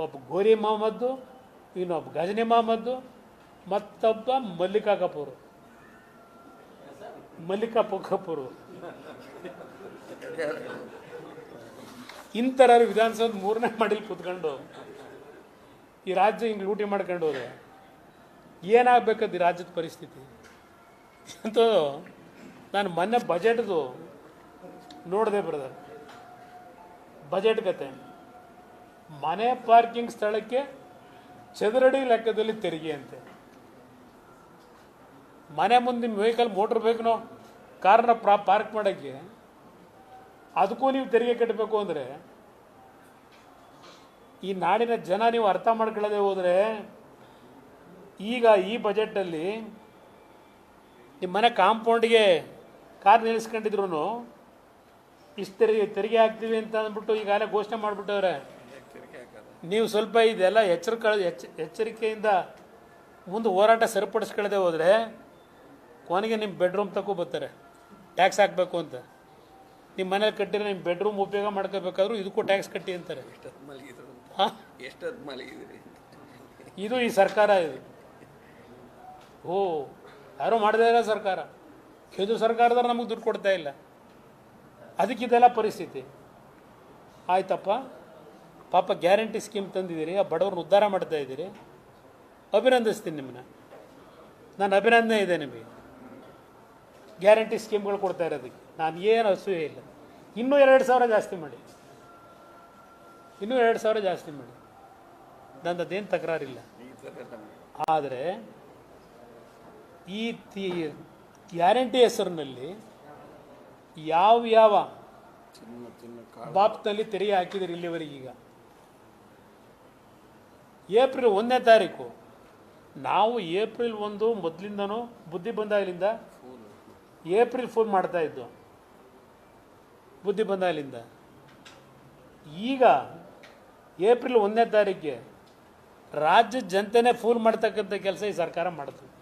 ಒಬ್ಬ ಗೋರಿ ಮೊಹಮ್ಮದ್ದು, ಇನ್ನೊಬ್ಬ ಗಜನಿ ಮೊಹಮ್ಮದ್ದು, ಮತ್ತೊಬ್ಬ ಮಲ್ಲಿಕಾ ಕಪೂರ್. ಇಂಥರ ವಿಧಾನಸೌಧ 3ನೇ ಮಾಡಿಲ್ ಕೂತ್ಕೊಂಡು ಈ ರಾಜ್ಯ ಹಿಂಗೆ ಲೂಟಿ ಮಾಡ್ಕೊಂಡು ಹೋದ್ರೆ ಏನಾಗಬೇಕದು ಈ ರಾಜ್ಯದ ಪರಿಸ್ಥಿತಿ ಅಂತ. ನಾನು ಮೊನ್ನೆ ಬಜೆಟ್ದು ನೋಡಿದೆ ಬ್ರದರ್, ಬಜೆಟ್ ಕತೆ. ಮನೆ ಪಾರ್ಕಿಂಗ್ ಸ್ಥಳಕ್ಕೆ ಚದರಡಿ ಲೆಕ್ಕದಲ್ಲಿ ತೆರಿಗೆ ಅಂತೆ. ಮನೆ ಮುಂದೆ ನಿಮ್ಮ ವೆಹಿಕಲ್ ಮೋಟ್ರ್ ಬೇಕನೋ ಕಾರ್ನ ಪಾರ್ಕ್ ಮಾಡೋಕ್ಕೆ ಅದಕ್ಕೂ ನೀವು ತೆರಿಗೆ ಕಟ್ಟಬೇಕು ಅಂದರೆ ಈ ನಾಡಿನ ಜನ ನೀವು ಅರ್ಥ ಮಾಡ್ಕೊಳ್ಳದೆ ಹೋದರೆ ಈಗ ಈ ಬಜೆಟಲ್ಲಿ ನಿಮ್ಮ ಮನೆ ಕಾಂಪೌಂಡ್ಗೆ ಕಾರ್ ನಿಲ್ಲಿಸ್ಕೊಂಡಿದ್ರು ಇಷ್ಟು ತೆರಿಗೆ ಹಾಕ್ತೀವಿ ಅಂತ ಅಂದ್ಬಿಟ್ಟು ಈಗಾಗಲೇ ಘೋಷಣೆ ಮಾಡಿಬಿಟ್ಟವ್ರೆ. ನೀವು ಸ್ವಲ್ಪ ಇದೆಲ್ಲ ಎಚ್ಚರಿಕೆಯಿಂದ ಮುಂದೆ ಹೋರಾಟ ಸರಿಪಡಿಸ್ಕೊಳ್ಳದೆ ಹೋದರೆ ಕೊನೆಗೆ ನಿಮ್ಮ ಬೆಡ್ರೂಮ್ ತಗೋ ಬರ್ತಾರೆ ಟ್ಯಾಕ್ಸ್ ಹಾಕಬೇಕು ಅಂತ. ನಿಮ್ಮ ಮನೇಲಿ ಕಟ್ಟಿರೋ ನಿಮ್ಮ ಬೆಡ್ರೂಮ್ ಉಪಯೋಗ ಮಾಡ್ಕೋಬೇಕಾದ್ರೂ ಇದಕ್ಕೂ ಟ್ಯಾಕ್ಸ್ ಕಟ್ಟಿ ಅಂತಾರೆ. ಇದು ಈ ಸರ್ಕಾರ ಇದು. ಯಾರೂ ಮಾಡದೇ ಇರೋ ಸರ್ಕಾರ, ಇದು ಸರ್ಕಾರದವ್ರು ನಮಗೆ ದುಡ್ಡು ಕೊಡ್ತಾ ಇಲ್ಲ. ಅದಕ್ಕಿದೆಲ್ಲ ಪರಿಸ್ಥಿತಿ ಆಯ್ತಪ್ಪ. ಪಾಪ ಗ್ಯಾರಂಟಿ ಸ್ಕೀಮ್ ತಂದಿದ್ದೀರಿ, ಆ ಬಡವ್ರನ್ನ ಉದ್ಧಾರ ಮಾಡ್ತಾ ಇದ್ದೀರಿ, ಅಭಿನಂದಿಸ್ತೀನಿ ನಿಮ್ಮನ್ನ. ನಾನು ಅಭಿನಂದನೆ ಇದೆ ನಿಮಗೆ ಗ್ಯಾರಂಟಿ ಸ್ಕೀಮ್ಗಳು ಕೊಡ್ತಾ ಇರೋದಕ್ಕೆ. ನಾನು ಏನು ಅಸೂಯೆ ಇಲ್ಲ. ಇನ್ನೂ 2,000 ಜಾಸ್ತಿ ಮಾಡಿ, ಇನ್ನೂ 2,000 ಜಾಸ್ತಿ ಮಾಡಿ, ನನ್ನದೇನು ತಕರಾರಿಲ್ಲ. ಆದರೆ ಈ ಗ್ಯಾರಂಟಿ ಹೆಸರಿನಲ್ಲಿ ಯಾವ ಬಾಪ್ನಲ್ಲಿ ತೆರಿಗೆ ಹಾಕಿದರೆ ಇಲ್ಲಿವರೆಗೀಗ ಏಪ್ರಿಲ್ 1ನೇ ತಾರೀಕು ನಾವು ಏಪ್ರಿಲ್ 1 ಮೊದಲಿಂದನೂ ಬುದ್ಧಿ ಬಂದಾಗಲಿಂದ ಏಪ್ರಿಲ್ ಫುಲ್ ಮಾಡ್ತಾ ಇದ್ದು ಬುದ್ಧಿ ಬಂದಾಗಲಿಂದ. ಈಗ ಏಪ್ರಿಲ್ 1ನೇ ತಾರೀಕಿಗೆ ರಾಜ್ಯದ ಜನತೆನೇ ಫೂಲ್ ಮಾಡ್ತಕ್ಕಂಥ ಕೆಲಸ ಈ ಸರ್ಕಾರ ಮಾಡ್ತದೆ.